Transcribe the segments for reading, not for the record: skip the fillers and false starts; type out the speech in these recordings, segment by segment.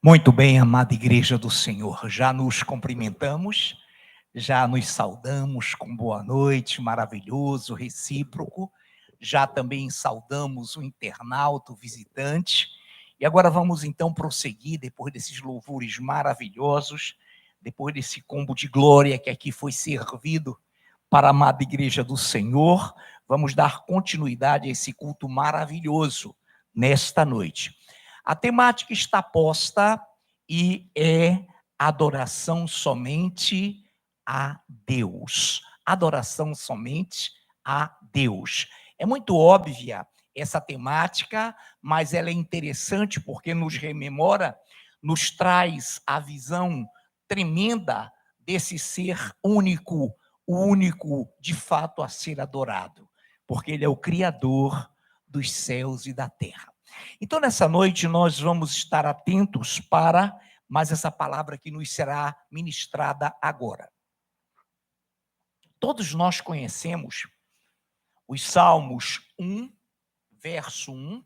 Muito bem, amada Igreja do Senhor, já nos cumprimentamos, já nos saudamos com boa noite, maravilhoso, recíproco, já também saudamos o internauta, o visitante, e agora vamos então prosseguir, depois desses louvores maravilhosos, depois desse combo de glória que aqui foi servido para a amada Igreja do Senhor, vamos dar continuidade a esse culto maravilhoso nesta noite. A temática está posta e é adoração somente a Deus. Adoração somente a Deus. É muito óbvia essa temática, mas ela é interessante porque nos rememora, nos traz a visão tremenda desse ser único, o único de fato a ser adorado, porque ele é o Criador dos céus e da terra. Então, nessa noite, nós vamos estar atentos para mais essa palavra que nos será ministrada agora. Todos nós conhecemos os Salmos 1, verso 1,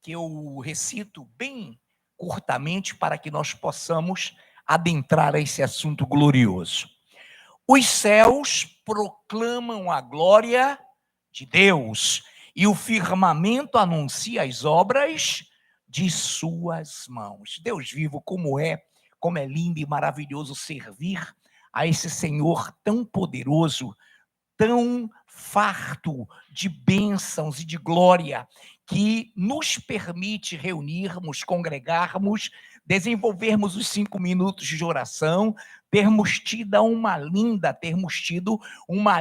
que eu recito bem curtamente para que nós possamos adentrar a esse assunto glorioso. Os céus proclamam a glória de Deus, e o firmamento anuncia as obras de suas mãos. Deus vivo, como é lindo e maravilhoso servir a esse Senhor tão poderoso, tão farto de bênçãos e de glória, que nos permite reunirmos, congregarmos, desenvolvermos os 5 minutos de oração, termos tido uma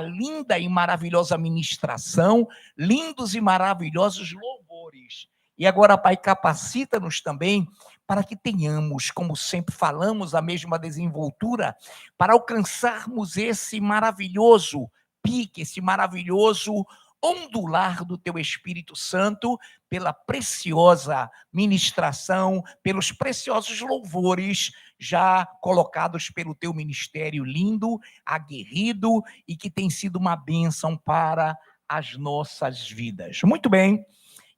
linda e maravilhosa ministração, lindos e maravilhosos louvores. E agora, Pai, capacita-nos também para que tenhamos, como sempre falamos, a mesma desenvoltura, para alcançarmos esse maravilhoso pique, esse maravilhoso ondular do teu Espírito Santo, pela preciosa ministração, pelos preciosos louvores já colocados pelo teu ministério lindo, aguerrido e que tem sido uma bênção para as nossas vidas. Muito bem.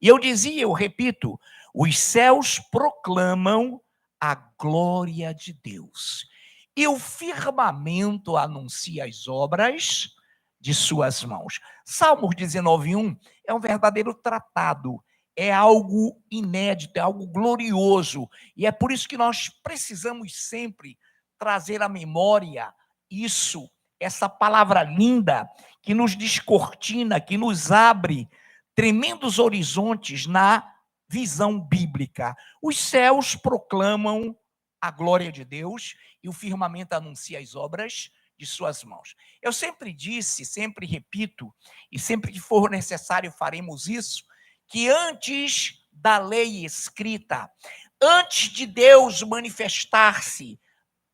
E eu repito, os céus proclamam a glória de Deus, e o firmamento anuncia as obras de suas mãos. Salmos 19:1 é um verdadeiro tratado, é algo inédito, é algo glorioso, e é por isso que nós precisamos sempre trazer à memória isso, essa palavra linda que nos descortina, que nos abre tremendos horizontes na visão bíblica. Os céus proclamam a glória de Deus e o firmamento anuncia as obras de suas mãos. Eu sempre disse, sempre repito, e sempre que for necessário faremos isso, que antes da lei escrita, antes de Deus manifestar-se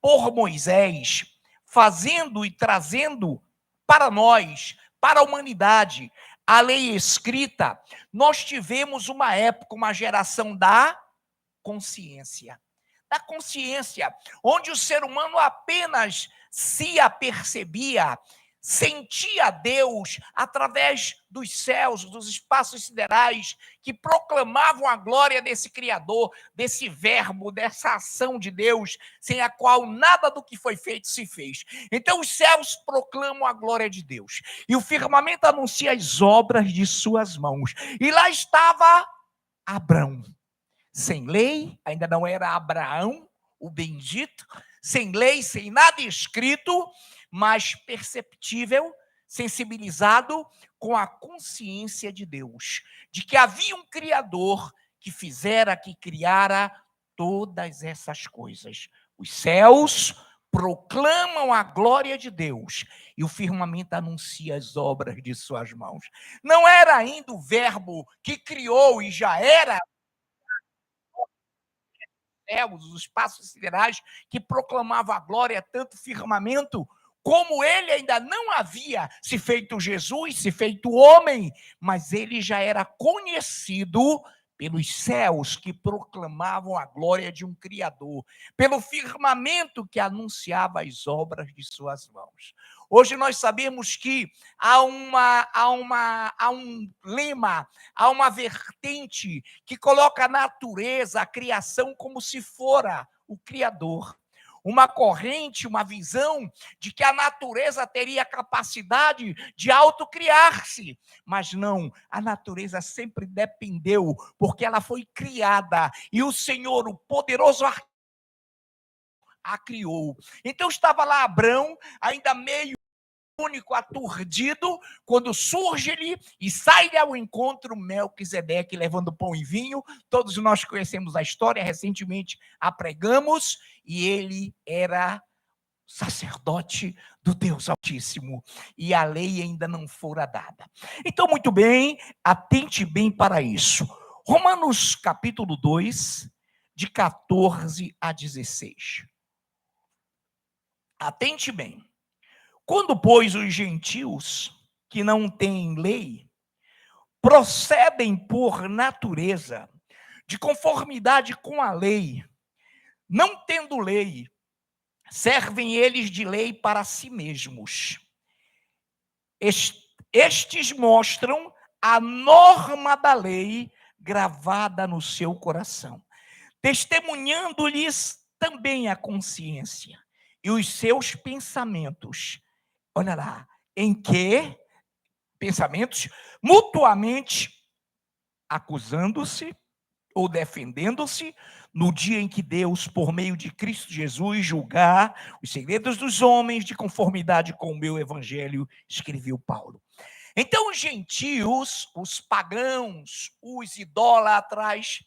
por Moisés, fazendo e trazendo para nós, para a humanidade, a lei escrita, nós tivemos uma época, uma geração da consciência. Da consciência, onde o ser humano apenas se apercebia, sentia Deus através dos céus, dos espaços siderais, que proclamavam a glória desse Criador, desse verbo, dessa ação de Deus, sem a qual nada do que foi feito se fez. Então os céus proclamam a glória de Deus, e o firmamento anuncia as obras de suas mãos. E lá estava Abrão, sem lei, ainda não era Abraão, o bendito, sem lei, sem nada escrito, mas perceptível, sensibilizado com a consciência de Deus, de que havia um Criador que fizera, que criara todas essas coisas. Os céus proclamam a glória de Deus e o firmamento anuncia as obras de suas mãos. Não era ainda o verbo que criou e já era os espaços siderais, que proclamava a glória, tanto firmamento, como ele ainda não havia se feito Jesus, se feito homem, mas ele já era conhecido pelos céus que proclamavam a glória de um Criador, pelo firmamento que anunciava as obras de suas mãos. Hoje nós sabemos que há um lema, há uma vertente que coloca a natureza, a criação, como se fora o Criador. Uma corrente, uma visão de que a natureza teria capacidade de autocriar-se. Mas não, a natureza sempre dependeu, porque ela foi criada. E o Senhor, o poderoso a criou. Então estava lá Abrão, ainda meio único, aturdido, quando surge-lhe e sai-lhe ao encontro Melquisedeque, levando pão e vinho. Todos nós conhecemos a história, recentemente a pregamos, e ele era sacerdote do Deus Altíssimo, e a lei ainda não fora dada. Então, muito bem, atente bem para isso. Romanos capítulo 2, de 14 a 16. Atente bem. Quando, pois, os gentios, que não têm lei, procedem por natureza, de conformidade com a lei, não tendo lei, servem eles de lei para si mesmos. Estes mostram a norma da lei gravada no seu coração, testemunhando-lhes também a consciência e os seus pensamentos. Olha lá, em que pensamentos mutuamente acusando-se ou defendendo-se no dia em que Deus, por meio de Cristo Jesus, julgar os segredos dos homens de conformidade com o meu evangelho, escreveu Paulo. Então, os gentios, os pagãos, os idólatras,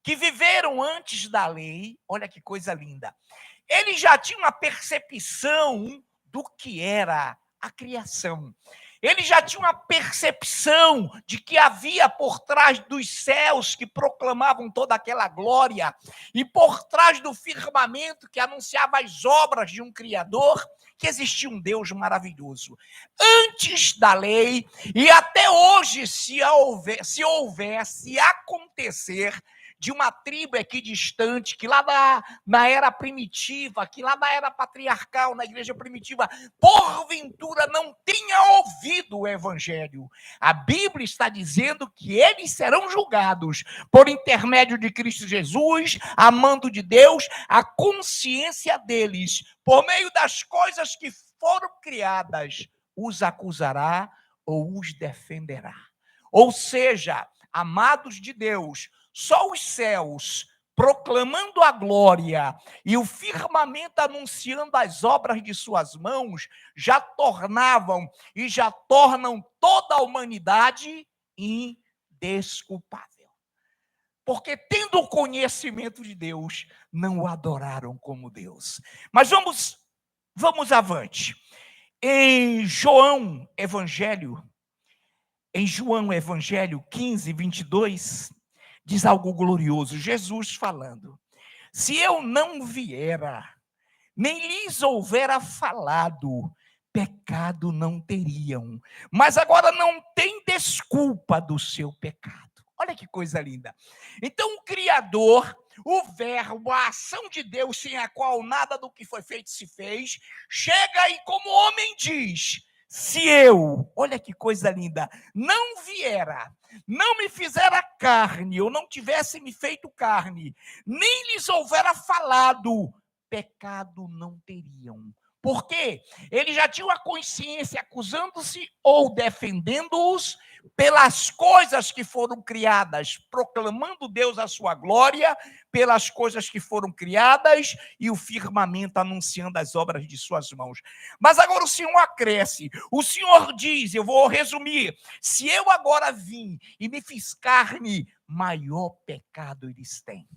que viveram antes da lei, olha que coisa linda, eles já tinham uma percepção do que era a criação. Ele já tinha uma percepção de que havia por trás dos céus que proclamavam toda aquela glória e por trás do firmamento que anunciava as obras de um Criador, que existia um Deus maravilhoso. Antes da lei, e até hoje, se acontecer de uma tribo aqui distante, que lá na era primitiva, que lá na era patriarcal, na igreja primitiva, porventura não tinha ouvido o evangelho. A Bíblia está dizendo que eles serão julgados por intermédio de Cristo Jesus, amando de Deus, a consciência deles, por meio das coisas que foram criadas, os acusará ou os defenderá. Ou seja, amados de Deus, só os céus proclamando a glória e o firmamento anunciando as obras de suas mãos já tornavam e já tornam toda a humanidade indesculpável. Porque tendo o conhecimento de Deus, não o adoraram como Deus. Mas vamos avante. Em João Evangelho 15, 22, diz algo glorioso, Jesus falando: se eu não viera, nem lhes houvera falado, pecado não teriam, mas agora não tem desculpa do seu pecado. Olha que coisa linda. Então o Criador, o verbo, a ação de Deus, sem a qual nada do que foi feito se fez, chega e como homem diz: se eu, olha que coisa linda, não viera, não me fizera carne, ou não tivesse me feito carne, nem lhes houvera falado, pecado não teriam. Por quê? Eles já tinham a consciência acusando-se ou defendendo-os pelas coisas que foram criadas, proclamando Deus a sua glória, pelas coisas que foram criadas e o firmamento anunciando as obras de suas mãos. Mas agora o Senhor acresce, o Senhor diz, eu vou resumir: se eu agora vim e me fiz carne, maior pecado eles têm.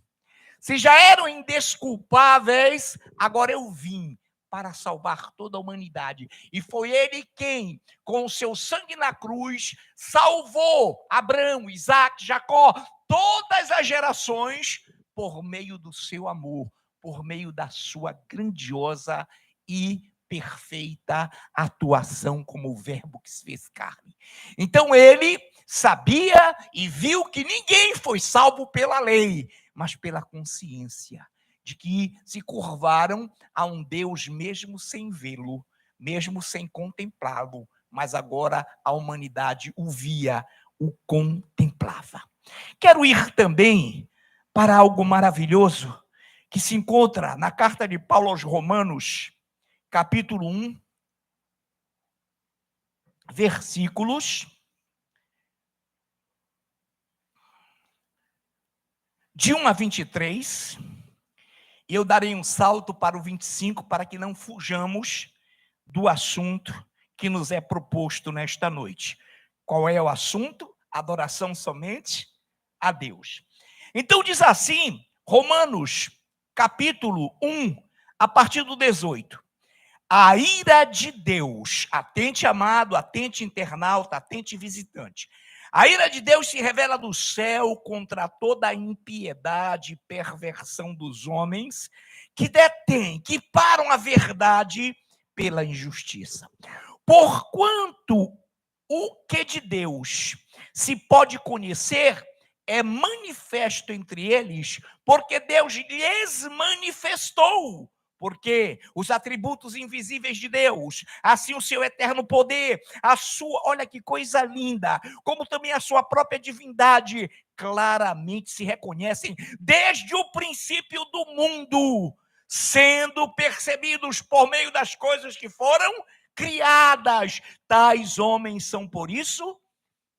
Se já eram indesculpáveis, agora eu vim para salvar toda a humanidade. E foi ele quem, com o seu sangue na cruz, salvou Abraão, Isaac, Jacó, todas as gerações, por meio do seu amor, por meio da sua grandiosa e perfeita atuação como o verbo que se fez carne. Então ele sabia e viu que ninguém foi salvo pela lei, mas pela consciência de que se curvaram a um Deus mesmo sem vê-lo, mesmo sem contemplá-lo, mas agora a humanidade o via, o contemplava. Quero ir também para algo maravilhoso que se encontra na carta de Paulo aos Romanos, capítulo 1, versículos de 1 a 23, e eu darei um salto para o 25 para que não fujamos do assunto que nos é proposto nesta noite. Qual é o assunto? Adoração somente a Deus. Então diz assim, Romanos, capítulo 1, a partir do 18. A ira de Deus, atente amado, atente internauta, atente visitante. A ira de Deus se revela do céu contra toda a impiedade e perversão dos homens que detêm, que param a verdade pela injustiça. Porquanto o que de Deus se pode conhecer é manifesto entre eles, porque Deus lhes manifestou. Porque os atributos invisíveis de Deus, assim o seu eterno poder, a sua, olha que coisa linda, como também a sua própria divindade, claramente se reconhecem desde o princípio do mundo, sendo percebidos por meio das coisas que foram criadas. Tais homens são, por isso,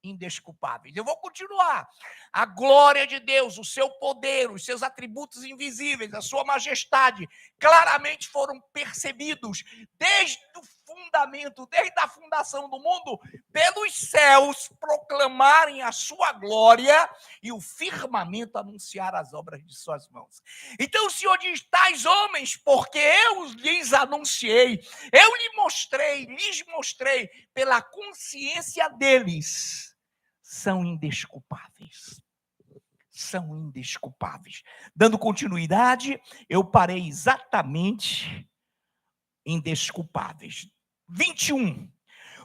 indesculpáveis. Eu vou continuar. A glória de Deus, o seu poder, os seus atributos invisíveis, a sua majestade, claramente foram percebidos desde o fundamento, desde a fundação do mundo, pelos céus proclamarem a sua glória e o firmamento anunciar as obras de suas mãos. Então o Senhor diz, tais homens, porque eu lhes anunciei, eu lhes mostrei pela consciência deles, são indesculpáveis. São indesculpáveis. Dando continuidade, eu parei exatamente indesculpáveis. 21.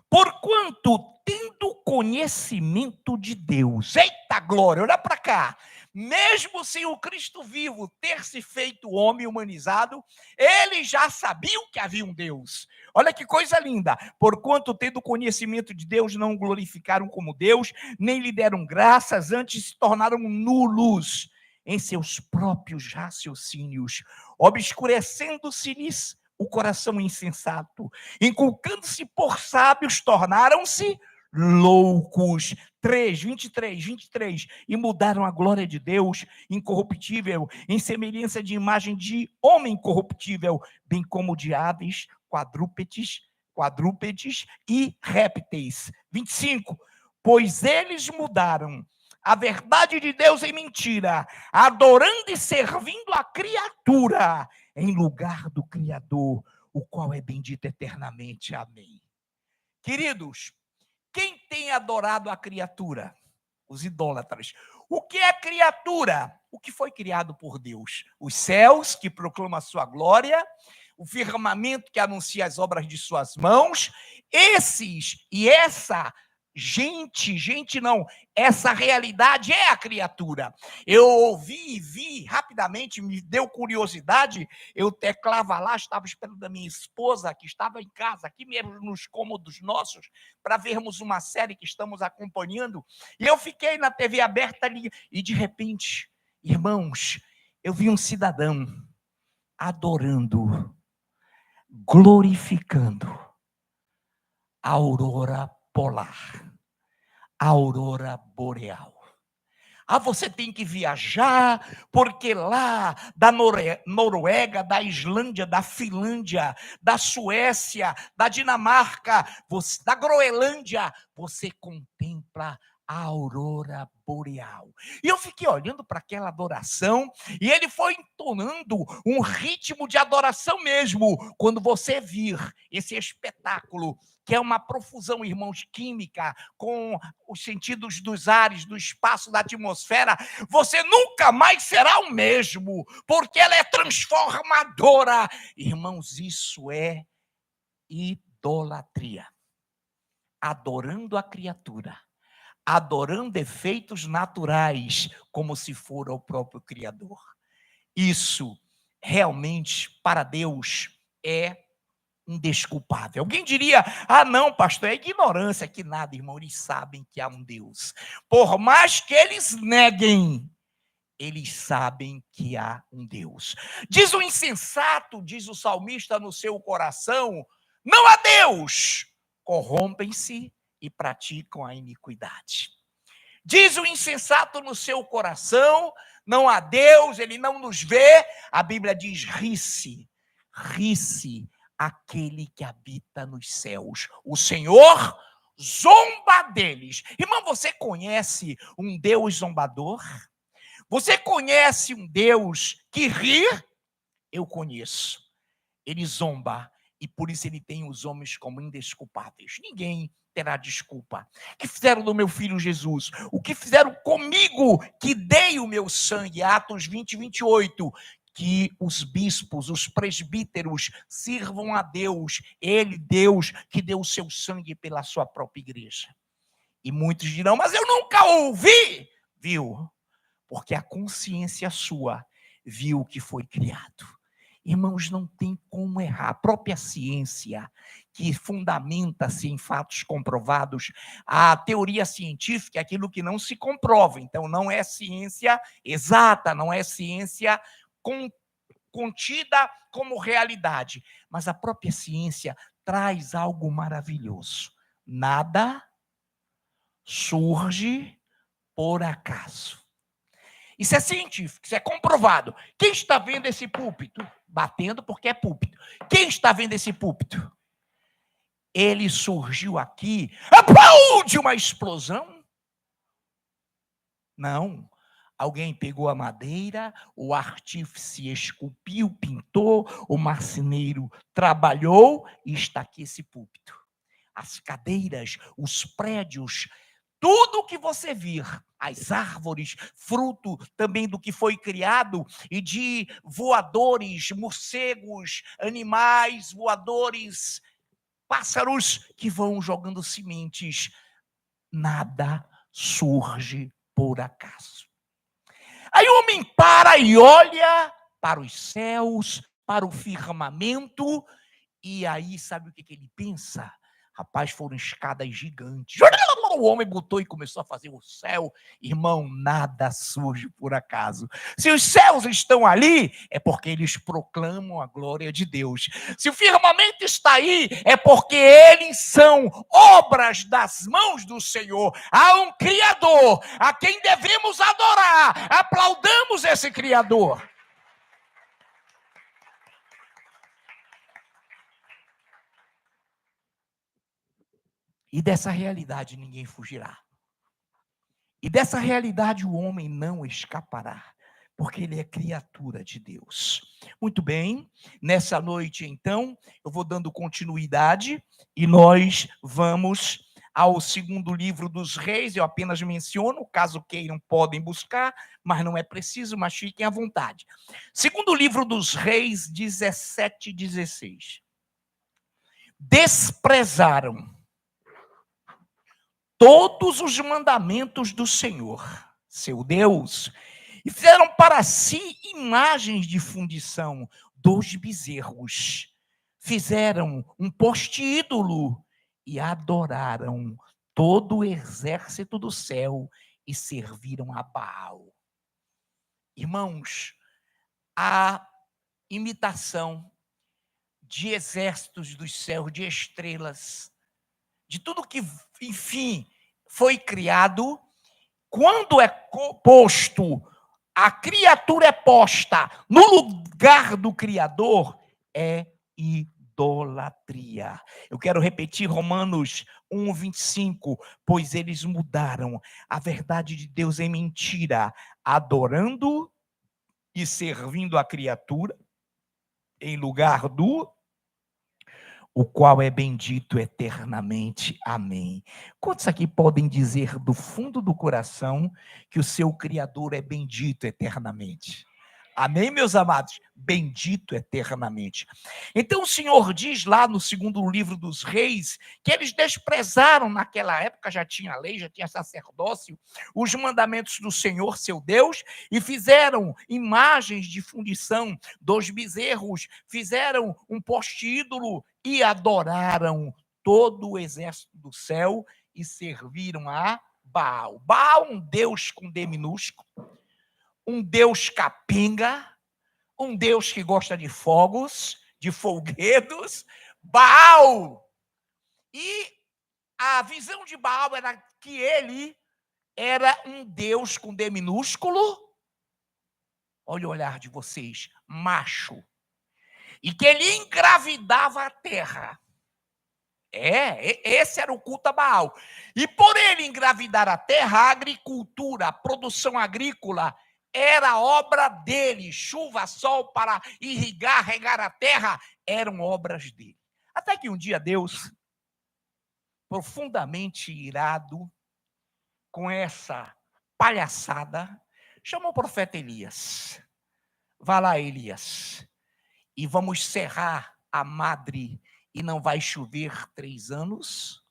Porquanto, tendo conhecimento de Deus, eita glória, olha para cá, mesmo sem o Cristo vivo ter se feito homem humanizado, eles já sabiam que havia um Deus. Olha que coisa linda. Porquanto, tendo conhecimento de Deus, não o glorificaram como Deus, nem lhe deram graças, antes se tornaram nulos em seus próprios raciocínios, obscurecendo-se-lhes o coração insensato, inculcando-se por sábios, tornaram-se loucos. 23, e mudaram a glória de Deus incorruptível, em semelhança de imagem de homem corruptível, bem como de aves, quadrúpedes e répteis. 25, pois eles mudaram a verdade de Deus em mentira, adorando e servindo a criatura em lugar do Criador, o qual é bendito eternamente. Amém. Queridos, quem tem adorado a criatura? Os idólatras. O que é criatura? O que foi criado por Deus? Os céus, que proclamam a sua glória, o firmamento que anuncia as obras de suas mãos, esses e essa gente não, essa realidade é a criatura. Eu ouvi e vi rapidamente, me deu curiosidade, eu teclava lá, estava esperando a minha esposa, que estava em casa, aqui mesmo nos cômodos nossos, para vermos uma série que estamos acompanhando, e eu fiquei na TV aberta ali, e de repente, irmãos, eu vi um cidadão adorando, glorificando a aurora polar, a aurora boreal. Você tem que viajar, porque lá da Noruega, da Islândia, da Finlândia, da Suécia, da Dinamarca, da Groenlândia, você contempla a aurora boreal. E eu fiquei olhando para aquela adoração, e ele foi entonando um ritmo de adoração mesmo. Quando você vir esse espetáculo, que é uma profusão, irmãos, química, com os sentidos dos ares, do espaço, da atmosfera, você nunca mais será o mesmo, porque ela é transformadora. Irmãos, isso é idolatria. Adorando a criatura, adorando efeitos naturais, como se for o próprio Criador. Isso, realmente, para Deus, é indesculpável. Alguém diria: ah, não, pastor, é ignorância. Que nada, irmão, eles sabem que há um Deus. Por mais que eles neguem, eles sabem que há um Deus. Diz o insensato, diz o salmista no seu coração: não há Deus. Corrompem-se e praticam a iniquidade. Diz o insensato no seu coração: não há Deus, ele não nos vê. A Bíblia diz: ri-se aquele que habita nos céus. O Senhor zomba deles. Irmão, você conhece um Deus zombador? Você conhece um Deus que ri? Eu conheço. Ele zomba e por isso ele tem os homens como indesculpáveis. Ninguém terá desculpa. O que fizeram do meu filho Jesus? O que fizeram comigo, que dei o meu sangue? Atos 20, 28. Que os bispos, os presbíteros sirvam a Deus. Ele, Deus, que deu o seu sangue pela sua própria igreja. E muitos dirão: mas eu nunca ouvi. Viu? Porque a consciência sua viu o que foi criado. Irmãos, não tem como errar. A própria ciência, que fundamenta-se em fatos comprovados, a teoria científica é aquilo que não se comprova. Então, não é ciência exata, não é ciência contida como realidade. Mas a própria ciência traz algo maravilhoso. Nada surge por acaso. Isso é científico, isso é comprovado. Quem está vendo esse púlpito? Batendo porque é púlpito. Quem está vendo esse púlpito? Ele surgiu aqui, de uma explosão? Não. Alguém pegou a madeira, o artífice esculpiu, pintou, o marceneiro trabalhou e está aqui esse púlpito. As cadeiras, os prédios, tudo que você vir, as árvores, fruto também do que foi criado, e de voadores, morcegos, animais voadores, pássaros que vão jogando sementes. Nada surge por acaso. Aí o homem para e olha para os céus, para o firmamento, e aí sabe o que ele pensa? Rapaz, foram escadas gigantes. O homem botou e começou a fazer o céu. Irmão, nada surge por acaso. Se os céus estão ali, é porque eles proclamam a glória de Deus. Se o firmamento está aí, é porque eles são obras das mãos do Senhor. Há um Criador a quem devemos adorar. Aplaudamos esse Criador. E dessa realidade ninguém fugirá. E dessa realidade o homem não escapará, porque ele é criatura de Deus. Muito bem, nessa noite então, eu vou dando continuidade e nós vamos ao segundo livro dos reis. Eu apenas menciono, caso queiram podem buscar, mas não é preciso, mas fiquem à vontade. Segundo livro dos reis, 17 e 16. Desprezaram todos os mandamentos do Senhor, seu Deus, e fizeram para si imagens de fundição dos bezerros. Fizeram um poste ídolo e adoraram todo o exército do céu e serviram a Baal. Irmãos, a imitação de exércitos dos céus, de estrelas, de tudo que, enfim, foi criado, quando é posto, a criatura é posta no lugar do Criador, é idolatria. Eu quero repetir Romanos 1, 25, pois eles mudaram a verdade de Deus em mentira, adorando e servindo a criatura em lugar do o qual é bendito eternamente. Amém. Quantos aqui podem dizer do fundo do coração que o seu Criador é bendito eternamente? Amém, meus amados? Bendito eternamente. Então o Senhor diz lá no segundo livro dos reis, que eles desprezaram naquela época, já tinha lei, já tinha sacerdócio, os mandamentos do Senhor, seu Deus, e fizeram imagens de fundição dos bezerros, fizeram um poste ídolo e adoraram todo o exército do céu e serviram a Baal. Baal, um deus com D minúsculo, um deus capenga, um deus que gosta de fogos, de folguedos. Baal! E a visão de Baal era que ele era um deus com D minúsculo, olha o olhar de vocês, macho, e que ele engravidava a terra. Esse era o culto a Baal. E por ele engravidar a terra, a agricultura, a produção agrícola, era obra dele. Chuva, sol para irrigar, regar a terra, eram obras dele. Até que um dia Deus, profundamente irado com essa palhaçada, chamou o profeta Elias. Vá lá, Elias, e vamos cerrar a madre, e não vai chover 3 anos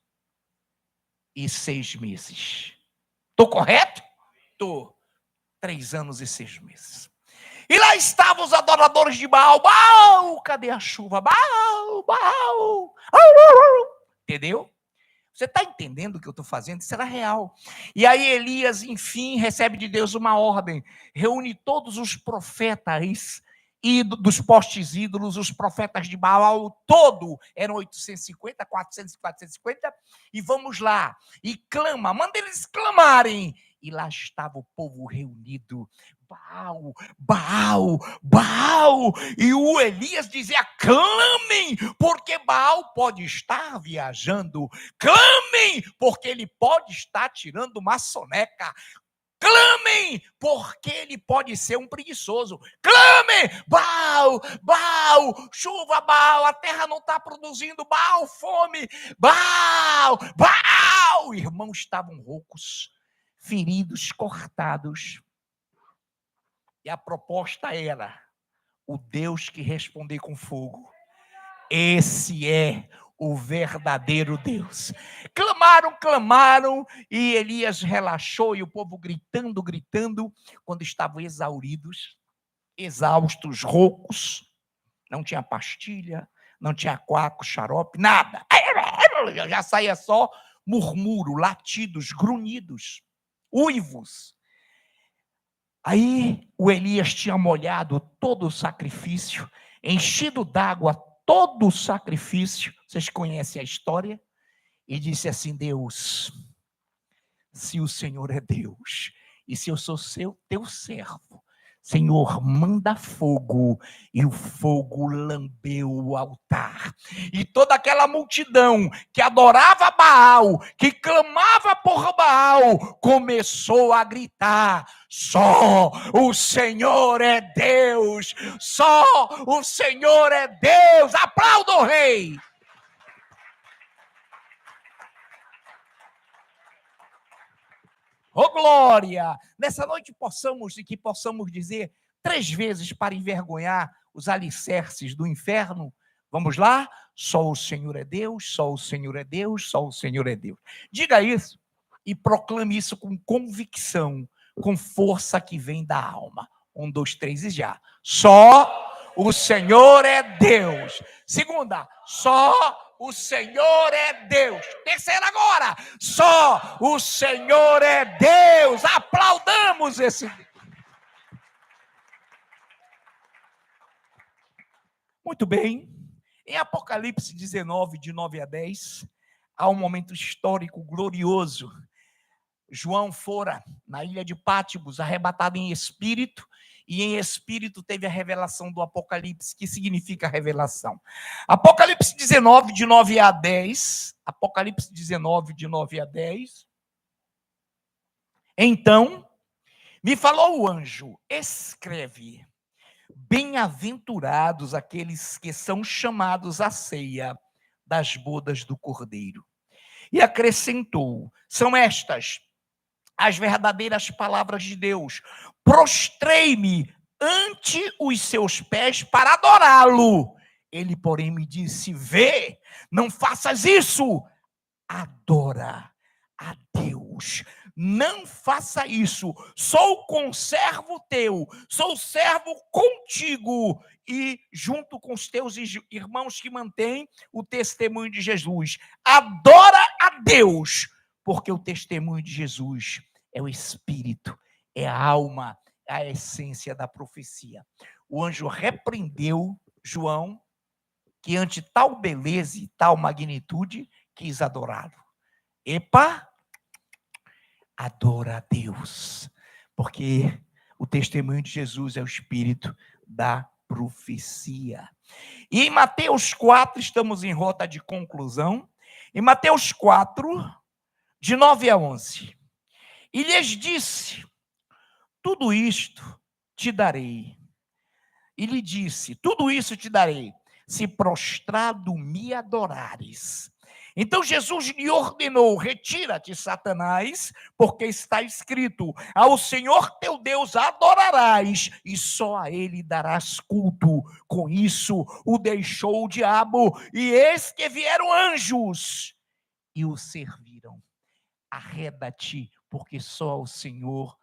e 6 meses. Estou correto? Estou. 3 anos e 6 meses. E lá estavam os adoradores de Baal. Baal, cadê a chuva? Baal, Baal. Entendeu? Você está entendendo o que eu estou fazendo? Isso era real. E aí Elias, enfim, recebe de Deus uma ordem. Reúne todos os profetas e dos postes ídolos, os profetas de Baal, todo, eram 850, 400, 450, e vamos lá, e clama, manda eles clamarem. E lá estava o povo reunido, Baal, Baal, Baal, e o Elias dizia, clamem, porque Baal pode estar viajando, clamem, porque ele pode estar tirando uma soneca, clamem, porque ele pode ser um preguiçoso. Clamem, Baal, Baal, chuva, Baal, a terra não está produzindo, Baal, fome, Baal, Baal. Irmãos estavam roucos, feridos, cortados. E a proposta era, o Deus que responder com fogo, esse é o verdadeiro Deus. Clamaram, e Elias relaxou, e o povo gritando, quando estavam exauridos, exaustos, roucos, não tinha pastilha, não tinha coaco, xarope, nada. Já saía só murmúrio, latidos, grunhidos, uivos. Aí o Elias tinha molhado todo o sacrifício, enchido d'água todo o sacrifício, vocês conhecem a história, e disse assim, Deus, se o Senhor é Deus, e se eu sou teu servo, Senhor, manda fogo, e o fogo lambeu o altar. E toda aquela multidão que adorava Baal, que clamava por Baal, começou a gritar, só o Senhor é Deus, só o Senhor é Deus. Aplauda o rei. Oh, glória! Nessa noite possamos dizer 3 vezes para envergonhar os alicerces do inferno. Vamos lá? Só o Senhor é Deus, só o Senhor é Deus, só o Senhor é Deus. Diga isso e proclame isso com convicção, com força que vem da alma. 1, 2, 3 e já. Só o Senhor é Deus. Segunda, só o Senhor é Deus. Terceira agora, só o Senhor é Deus. Aplaudamos esse Deus. Muito bem. Em Apocalipse 19, de 9 a 10, há um momento histórico glorioso. João fora na ilha de Patmos, arrebatado em espírito, e em espírito teve a revelação do Apocalipse. Que significa revelação? Apocalipse 19, de 9 a 10. Apocalipse 19, de 9 a 10. Então, me falou o anjo, escreve, bem-aventurados aqueles que são chamados à ceia das bodas do Cordeiro. E acrescentou, são estas as verdadeiras palavras de Deus. Prostrei-me ante os seus pés para adorá-lo. Ele, porém, me disse, vê, não faças isso. Adora a Deus não faça isso. Sou conservo teu, sou servo contigo e junto com os teus irmãos que mantêm o testemunho de Jesus. Adora a Deus, porque o testemunho de Jesus é o Espírito, é a alma, é a essência da profecia. O anjo repreendeu João, que ante tal beleza e tal magnitude quis adorá-lo. Epa, adora a Deus, porque o testemunho de Jesus é o espírito da profecia. E em Mateus 4, estamos em rota de conclusão, em Mateus 4, de 9 a 11, e lhes disse, tudo isto te darei. E lhe disse, tudo isso te darei, se prostrado me adorares. Então Jesus lhe ordenou, retira-te, Satanás, porque está escrito, ao Senhor teu Deus adorarás, e só a ele darás culto. Com isso o deixou o diabo, e eis que vieram anjos, e o serviram. Arreda-te, porque só ao Senhor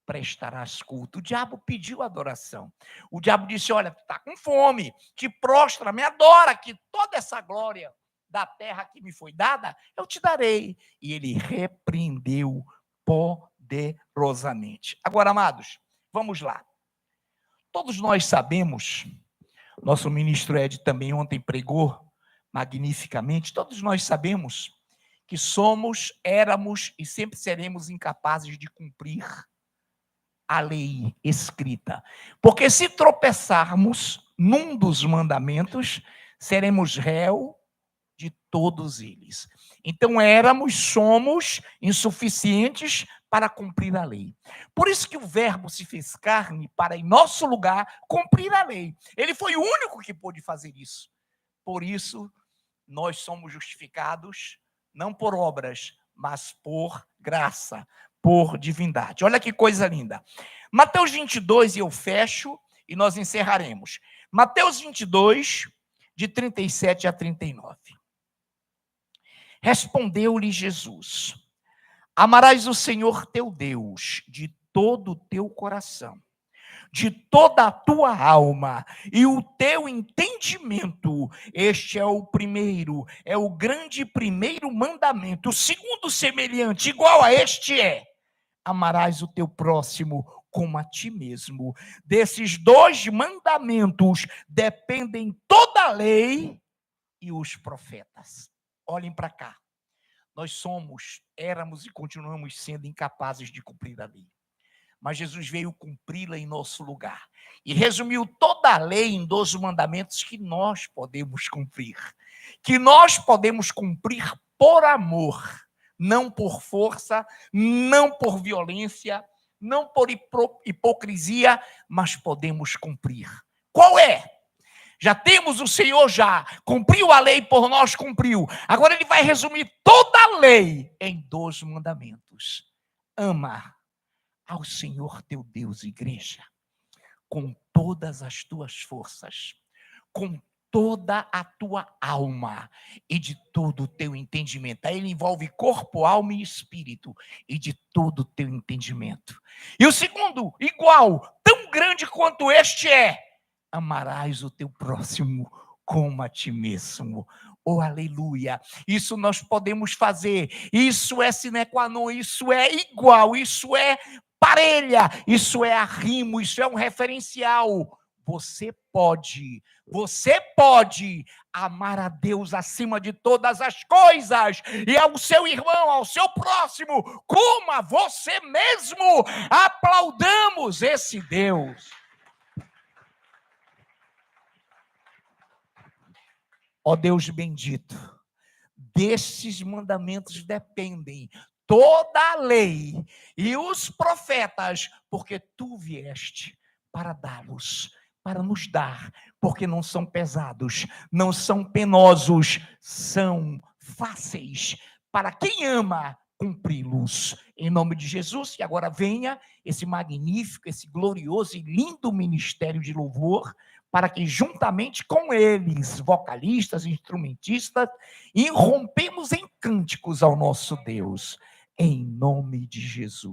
prestarás culto. O diabo pediu adoração. O diabo disse, olha, tu está com fome, te prostra, me adora, que toda essa glória da terra que me foi dada, eu te darei. E ele repreendeu poderosamente. Agora, amados, vamos lá. Todos nós sabemos, nosso ministro Ed também ontem pregou magnificamente, todos nós sabemos que somos, éramos e sempre seremos incapazes de cumprir a lei escrita. Porque se tropeçarmos num dos mandamentos, seremos réu de todos eles. Então éramos, somos insuficientes para cumprir a lei. Por isso que o Verbo se fez carne para, em nosso lugar, cumprir a lei. Ele foi o único que pôde fazer isso. Por isso, nós somos justificados, não por obras, mas por graça, por divindade. Olha que coisa linda. Mateus 22, e eu fecho, e nós encerraremos. Mateus 22, de 37 a 39. Respondeu-lhe Jesus, amarás o Senhor teu Deus de todo o teu coração, de toda a tua alma e o teu entendimento. Este é o primeiro, é o grande primeiro mandamento. O segundo semelhante, igual a este é, amarás o teu próximo como a ti mesmo. Desses dois mandamentos dependem toda a lei e os profetas. Olhem para cá. Nós somos, éramos e continuamos sendo incapazes de cumprir a lei. Mas Jesus veio cumpri-la em nosso lugar. E resumiu toda a lei em 12 mandamentos que nós podemos cumprir. Que nós podemos cumprir por amor, não por força, não por violência, não por hipocrisia, mas podemos cumprir. Qual é? Já temos o Senhor, já cumpriu a lei por nós, cumpriu. Agora ele vai resumir toda a lei em 12 mandamentos. Ama ao Senhor teu Deus, igreja, com todas as tuas forças, com toda a tua alma e de todo o teu entendimento. Aí ele envolve corpo, alma e espírito, e de todo o teu entendimento. E o segundo, igual, tão grande quanto este é, amarás o teu próximo como a ti mesmo. Oh, aleluia! Isso nós podemos fazer. Isso é sine qua non, isso é igual, isso é parelha, isso é arrimo, isso é um referencial. Você pode amar a Deus acima de todas as coisas e ao seu irmão, ao seu próximo, como a você mesmo. Aplaudamos esse Deus. Ó Deus bendito, destes mandamentos dependem toda a lei e os profetas, porque tu vieste para dá-los, para nos dar, porque não são pesados, não são penosos, são fáceis para quem ama cumpri-los. Em nome de Jesus, que agora venha esse magnífico, esse glorioso e lindo ministério de louvor, para que juntamente com eles, vocalistas, instrumentistas, irrompemos em cânticos ao nosso Deus. em nome de Jesus.